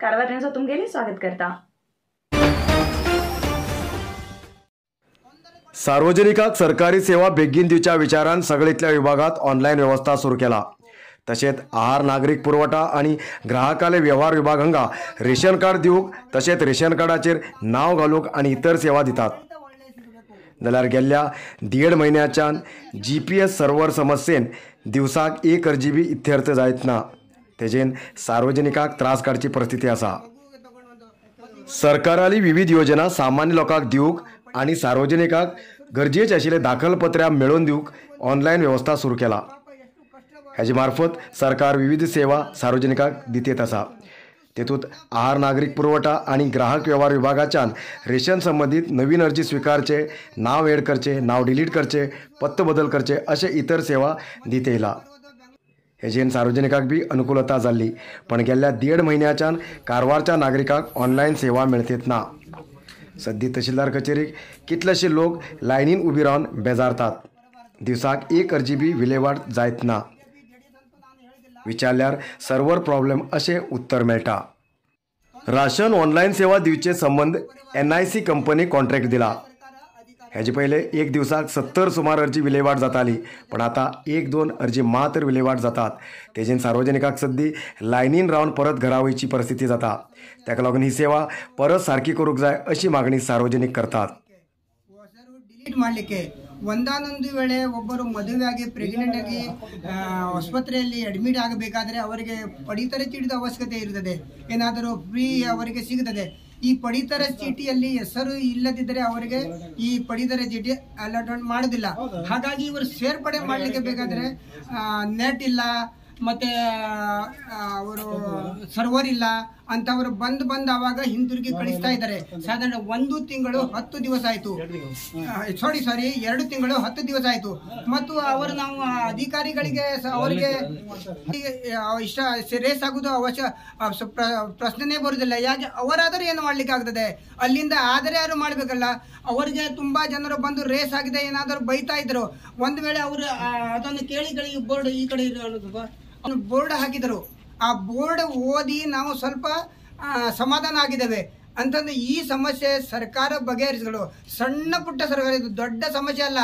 Karwar news तुमगेली स्वागत करता। सार्वजनिकांक सरकारी सेवा बेगीन दिवच्या विचारान सगळीतल्या विभागात ऑनलायन व्यवस्था सुरू केला। तशेंच आहार नागरिक पुरवठा आणि ग्राहकाले व्यवहार विभाग हांगा रेशन कार्ड दिवूक तशेंच रेशन कार्डाचेर नाव घालूक आणि इतर सेवा दितात। जाल्यार गेल्ल्या 1.5 म्हयन्याच्यान GPS सर्व्हर समस्येन दिवसाक 1 RGB इत्यर्थ जायत ना। तेजेन सार्वजनिकांक त्रास काडची परिस्थिती आसा। सरकाराली विविध योजना सामान्य लोकांक दिवूक आणि सार्वजनिकांक गरजेचे आशिल्ले दाखलपत्रां मेळोवन दिवूक ऑनलायन व्यवस्था सुरू केला। हेजे मार्फत सरकार विविध सेवा सार्वजनिकांक दितेत आसा। तेतूंत आहार नागरिक पुरवठा आणि ग्राहक व्यवहार विभागाच्यान रेशन संबंधित नवीन अर्जी स्वीकारचे, नाव एड करचे, नाव डिलीट करचे, पत्तो बदल करचे अशे इतर सेवा दित येयला। हेजेन सार्वजनिकांक बी अनुकूलता जाल्ली, पण गेल्ल्या 1.5 म्हयन्याच्यान कारवारच्या नागरिकांक ऑनलायन सेवा मेळतेत ना। सद्दी तहसीलदार कचेरीक कितलेशे लोक लायनीन उबी रावन बेजारतात। दिवसाक 1 RGB विलेवाट जायत ना। विचारल्यार सर्वर प्रॉब्लेम अशें उत्तर मेळटा। राशन ऑनलायन सेवा दिवचे संबंध NIC कंपनीक कॉन्ट्रॅक्ट दिला। हेजे पयले एक दिवसाक 70 सुमार अर्जी विलेवाट जाताली, पण आता 1-2 अर्जी मात्र विलेवाट जातात। तेजेन सार्वजनिकांक सद्दी लायनीन रावन परत घरा वयची परिस्थिती जाता। ताका लागून ही सेवा परत सारकी करूंक जाय अशी मागणी सार्वजनिक करतात। डिलीट ಮಾಡಲಿಕ್ಕೆ ಒಂದಾನೊಂದು ವೇಳೆ ಒಬ್ಬರು ಮದುವೆಯಾಗಿ ಪ್ರೆಗ್ನೆಂಟ್ ಆಗಿ ಆಸ್ಪತ್ರೆಯಲ್ಲಿ ಅಡ್ಮಿಟ್ ಆಗಬೇಕಾದ್ರೆ ಅವರಿಗೆ ಪಡಿತರ ಚೀಟಿದ ಅವಶ್ಯಕತೆ ಇರುತ್ತದೆ। ಏನಾದರೂ ಫ್ರೀ ಅವರಿಗೆ ಸಿಗುತ್ತದೆ। ಈ ಪಡಿತರ ಚೀಟಿಯಲ್ಲಿ ಹೆಸರು ಇಲ್ಲದಿದ್ದರೆ ಅವರಿಗೆ ಈ ಪಡಿತರ ಚೀಟಿ ಅಲಾಟ್ಮೆಂಟ್ ಮಾಡೋದಿಲ್ಲ। ಹಾಗಾಗಿ ಇವರು ಸೇರ್ಪಡೆ ಮಾಡಲಿಕ್ಕೆ ಬೇಕಾದರೆ ನೆಟ್ ಇಲ್ಲ, ಮತ್ತೆ ಅವರು ಸರ್ವರ್ ಇಲ್ಲ ಅಂತವರು ಬಂದು ಆವಾಗ ಹಿಂತಿರುಗಿ ಕಳಿಸ್ತಾ ಇದ್ದಾರೆ। ಸಾಧಾರಣ 1 ತಿಂಗಳು 10 ದಿವಸ ಆಯಿತು, ಸಾರಿ 2 ತಿಂಗಳು 10 ದಿವಸ ಆಯಿತು। ಮತ್ತು ಅವರು ನಾವು ಅಧಿಕಾರಿಗಳಿಗೆ ಅವರಿಗೆ ಇಷ್ಟ ರೇಸ್ ಆಗೋದು ಪ್ರಶ್ನೆನೇ ಬರುವುದಿಲ್ಲ। ಯಾಕೆ ಅವರಾದರೂ ಏನು ಮಾಡ್ಲಿಕ್ಕೆ ಆಗ್ತದೆ? ಅಲ್ಲಿಂದ ಆದರೆ ಯಾರು ಮಾಡಬೇಕಲ್ಲ। ಅವರಿಗೆ ತುಂಬಾ ಜನರು ಬಂದು ರೇಸ್ ಆಗಿದೆ ಏನಾದರೂ ಬೈತಾ ಇದ್ರು। ಒಂದು ವೇಳೆ ಅವರು ಅದನ್ನು ಕೇಳಿ ಬೋರ್ಡ್ ಈ ಕಡೆ ಬೋರ್ಡ್ ಹಾಕಿದರು। ಆ ಬೋರ್ಡ್ ಓದಿ ನಾವು ಸ್ವಲ್ಪ ಸಮಾಧಾನ ಆಗಿದ್ದೇವೆ ಅಂತಂದ್ರೆ ಈ ಸಮಸ್ಯೆ ಸರ್ಕಾರ ಬಗೆಹರಿಸಲು ಸಣ್ಣ ಪುಟ್ಟ ಸರ್ಕಾರ, ಇದು ದೊಡ್ಡ ಸಮಸ್ಯೆ ಅಲ್ಲ।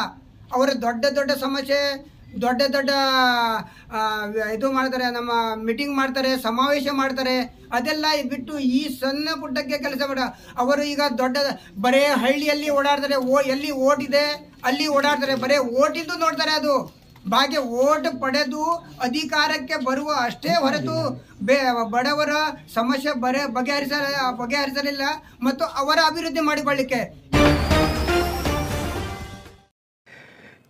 ಅವರ ದೊಡ್ಡ ಸಮಸ್ಯೆ ದೊಡ್ಡ ಇದು ಮಾಡ್ತಾರೆ, ನಮ್ಮ ಮೀಟಿಂಗ್ ಮಾಡ್ತಾರೆ, ಸಮಾವೇಶ ಮಾಡ್ತಾರೆ, ಅದೆಲ್ಲ ಬಿಟ್ಟು ಈ ಸಣ್ಣ ಪುಟ್ಟಕ್ಕೆ ಕೆಲಸ ಮಾಡ ಅವರು ಈಗ ದೊಡ್ಡ ಬರೇ ಹಳ್ಳಿಯಲ್ಲಿ ಓಡಾಡ್ತಾರೆ, ಎಲ್ಲಿ ಓಟ್ ಇದೆ ಅಲ್ಲಿ ಓಡಾಡ್ತಾರೆ, ಬರೇ ಓಟಿದ್ದು ನೋಡ್ತಾರೆ। ಅದು ಬಾಗೆ ಓಟ್ ಪಡೆದು ಅಧಿಕಾರಕ್ಕೆ ಬರುವ ಅಷ್ಟೇ ಹೊರತು ಬಡವರ ಸಮಸ್ಯೆ ಬಗೆಹರಿಸಲಿಲ್ಲ ಮತ್ತು ಅವರ ಅಭಿವೃದ್ಧಿ ಮಾಡಿಕೊಳ್ಳಿಕ್ಕೆ।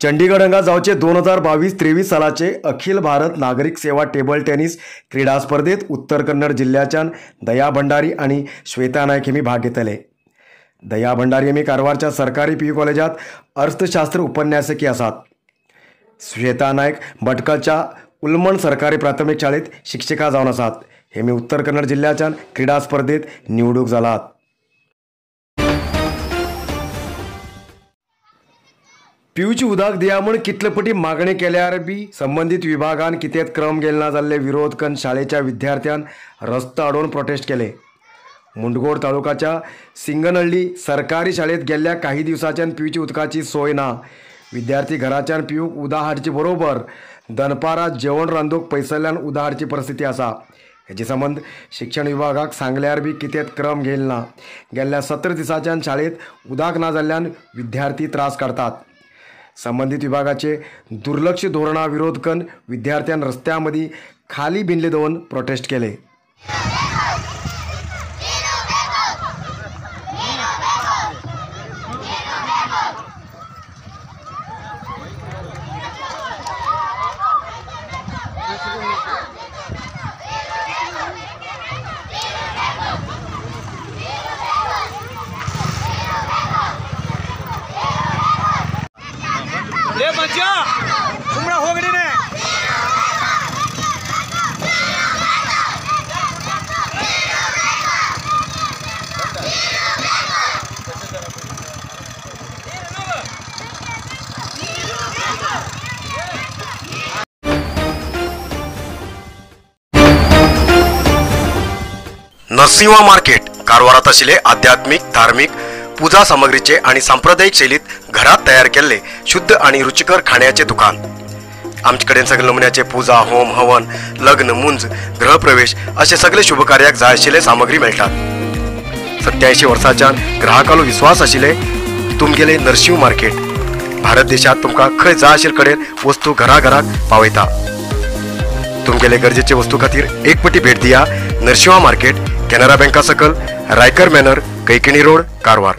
चंडीगड हांगा जावचे 2022-23 सालाचे अखिल भारत नागरिक सेवा टेबल टेनिस क्रीडा स्पर्धेत उत्तर कन्नड जिल्ह्याच्यान दया भंडारी आणि श्वेता नायक हेमी भाग घेतले। दया भंडारी हेमी कारवारच्या सरकारी PU कॉलेजात अर्थशास्त्र उपन्यासकी आसात। श्वेता नायक भटकळच्या उलमण सरकारी प्राथमिक शाळेत शिक्षिका जावन आसात। हेमी उत्तर कन्नड जिल्ह्याच्यान क्रीडा स्पर्धेत निवडूक जालात। पिवची उदक दिया म्हूण कितले पटी मागणी केल्यार बी संबंधित विभागान कितेंच क्रम गेले ना जाल्ले विरोध करून शाळेच्या विद्यार्थ्यान रस्तो आडोवन प्रोटेस्ट केले। मुंडगोड तालुक्याच्या सिंगनहळ्ळी सरकारी शाळेत गेल्ल्या काही दिवसांच्यान पिवची उदकाची सोय ना। विद्यार्थी घराच्यान पिवूक उदक हाडचे बरोबर दनपारां जेवण रांदूंक पयसल्ल्यान उदक हाडची परिस्थिती आसा। हेचे संबंध शिक्षण विभागाक सांगल्यार बी कितेंच क्रम घेयले ना। गेल्ल्या 17 दिसांच्यान शाळेत उदक ना जाल्ल्यान विद्यार्थी त्रास काडतात। संबंधित विभागाचे दुर्लक्ष धोरणा विरोध करून विद्यार्थ्यान रस्त्यामदी खाली बिनले दवरून प्रोटेस्ट केले। ले बच्चा तुमरा हो गए ने नरसिंह मार्केट कारवारात आशिल्ले आध्यात्मिक धार्मिक पूजा सामग्रीचे आणि सांप्रदायिक शैलीत घरात तयार केलेले शुद्ध आणि रुचिकर खाण्याचे दुकान। आमचे कडेन सगळे नमुन्याचे पूजा होम हवन लग्न मुंज गृहप्रवेश असे सगळे शुभ कार्याक जाय आशिल्ले सामग्री मेळटात। 87 वर्सांच्यान ग्राहकालो विश्वास आशिल्ले तुमगेले नरसिंह मार्केट भारत देशात तुमका खंय जाय आशिल्ले कडेन वस्तू घराघराक पावयता। तुमगेले गरजेचे वस्तू खातीर एक पटी भेट दिया नरसिंह मार्केट कॅनरा बँका सकल रायकर मॅनर कैकिणी रोड कारवार।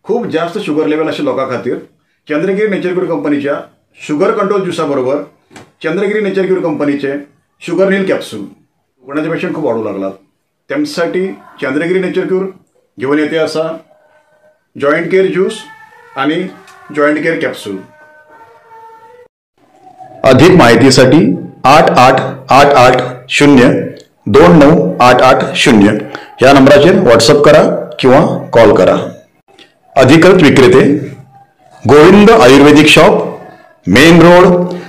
खूप जास्त शुगर लेवल अशा लोकां खातीर चंद्रगिरी नेचर क्यूर कंपनीच्या शुगर कंट्रोल ज्युसा बरोबर चंद्रगिरी नेचर क्यूर कंपनीचे शुगर नील कॅप्सूल कोणाचे पेशंट खूप वाढू लागलात त्यांच्यासाठी चंद्रगिरी नेचर क्यूर घेऊन येते असा जॉइंट केअर ज्यूस आणि जॉइंट केअर कॅप्सूल। अधिक माहितीसाठी 8888029880 या नंबराचेर व्हॉट्सअप करा किंवा कॉल करा। अधिकृत विक्रेते Govind Ayurvedic shop main road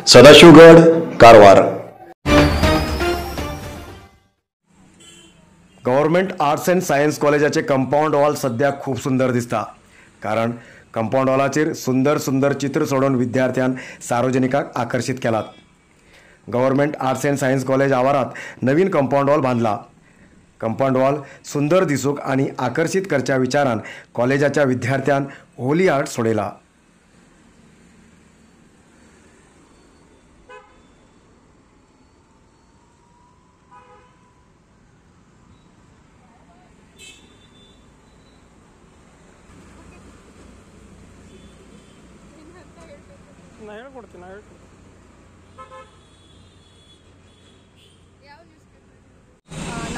Sadashivgad Karwar. Government arts and science कॉलेजाचे कंपाऊंड वॉल सध्या खूप सुंदर दिसता कारण कंपाऊंड वॉलाचेर सुंदर सुंदर चित्र सोडून विद्यार्थ्यां सार्वजनिकाक आकर्षित केलात। Government arts and science college आवारात नवीन कंपाऊंड वॉल बांधला। कंपाऊंड वॉल सुंदर दिसूक आणि आकर्षित करच्या विचारान कॉलेजाच्या विद्यार्थ्यां होली आर्ट सोडयला।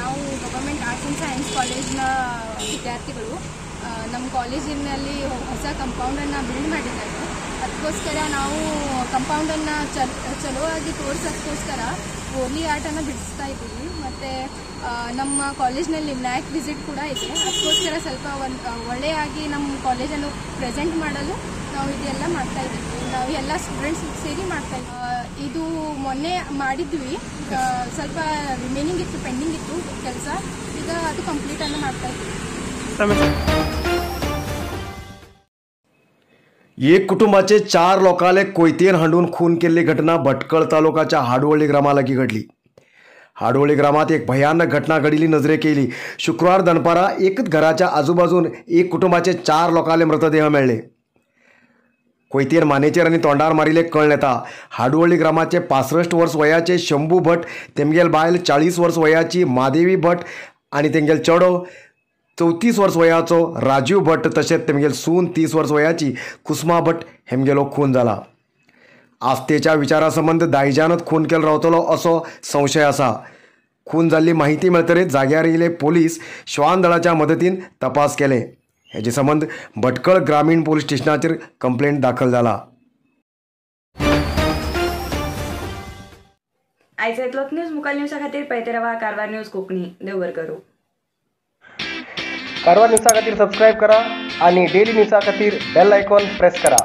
ನಾವು ಗವರ್ಮೆಂಟ್ ಆರ್ಟ್ಸ್ ಆ್ಯಂಡ್ ಸೈನ್ಸ್ ಕಾಲೇಜ್ನ ವಿದ್ಯಾರ್ಥಿಗಳು ನಮ್ಮ ಕಾಲೇಜಿನಲ್ಲಿ ಹೊಸ ಕಂಪೌಂಡನ್ನು ಬಿಲ್ಡ್ ಮಾಡಿದ್ದಾರೆ। ಅದಕ್ಕೋಸ್ಕರ ನಾವು ಕಂಪೌಂಡನ್ನು ಚಲೋವಾಗಿ ತೋರಿಸೋದಕ್ಕೋಸ್ಕರ ಹೋಲಿ ಆರ್ಟನ್ನು ಬಿಡಿಸ್ತಾ ಇದ್ದೀವಿ। ಮತ್ತು ನಮ್ಮ ಕಾಲೇಜ್ನಲ್ಲಿ ನ್ಯಾಕ್ ವಿಸಿಟ್ ಕೂಡ ಇದೆ। ಅದಕ್ಕೋಸ್ಕರ ಸ್ವಲ್ಪ ಒಳ್ಳೆಯಾಗಿ ನಮ್ಮ ಕಾಲೇಜನ್ನು ಪ್ರೆಸೆಂಟ್ ಮಾಡಲು ನಾವು ಇದೆಲ್ಲ ಮಾಡ್ತಾ ಇದ್ದೀವಿ। ನಾವು ಎಲ್ಲ ಸ್ಟೂಡೆಂಟ್ಸ್ ಸೇರಿ ಮಾಡ್ತಾ ಇದ್ದೀವಿ। ಇದು ಮೊನ್ನೆ ಮಾಡಿದ್ವಿ, ಸ್ವಲ್ಪ ರಿಮೈನಿಂಗ್ ಇತ್ತು, ಪೆಂಡಿಂಗ್ ಇತ್ತು ಕೆಲಸ, ಈಗ ಅದು ಕಂಪ್ಲೀಟ್ ಅನ್ನು ಮಾಡ್ತಾ ಇದ್ದೀವಿ। एक कुटुंबाचे 4 लोकांले कोयतेन हांडून खून केल्ली घटना भटकळ तालुक्याच्या हाडवळी ग्रामालागी घडली। हाडवळी ग्रामात एक भयानक घटना घडिल्ली नजरेक येयली। शुक्रवार दनपारा एकच घराच्या आजूबाजून एक कुटुंबाचे 4 लोकांले मृतदेह मेळ्ळे। कोयतेर मानेचेर आनी तोंडार मारिल्ले कळण येता। हाडवळी ग्रामाचे 65 वर्स वयाचे शंभू भट, तेमगेल बायल 40 वर्स वयाची मादेवी भट आनी तेंगेल चेडो 34 वर्स वयाचो राजीव भट तशेंच तेमगेल सून 30 वर्स वयाची कुसमा भट हेमगेलो खून जाला। आस्तेच्या विचारा संबंध दायजानच खून केलो रावतलो असो संशय आसा। खून जाल्ली माहिती मेळटरीच जाग्यार येयले पोलीस श्वान दळाच्या मदतीन तपास केले। हेजे संबंध भटकळ ग्रामीण पोलीस स्टेशनाचेर कंप्लेंट दाखल जाला। आयज येतलोच न्यूज मुखाल न्यूजा खातीर पळयते रावा कारवार न्यूज कोंकणी। देव बरें करूं। कारवार न्यूजा खातीर सबस्क्राईब करा आणि डेली न्यूजा खातीर बेल आयकॉन प्रेस करा।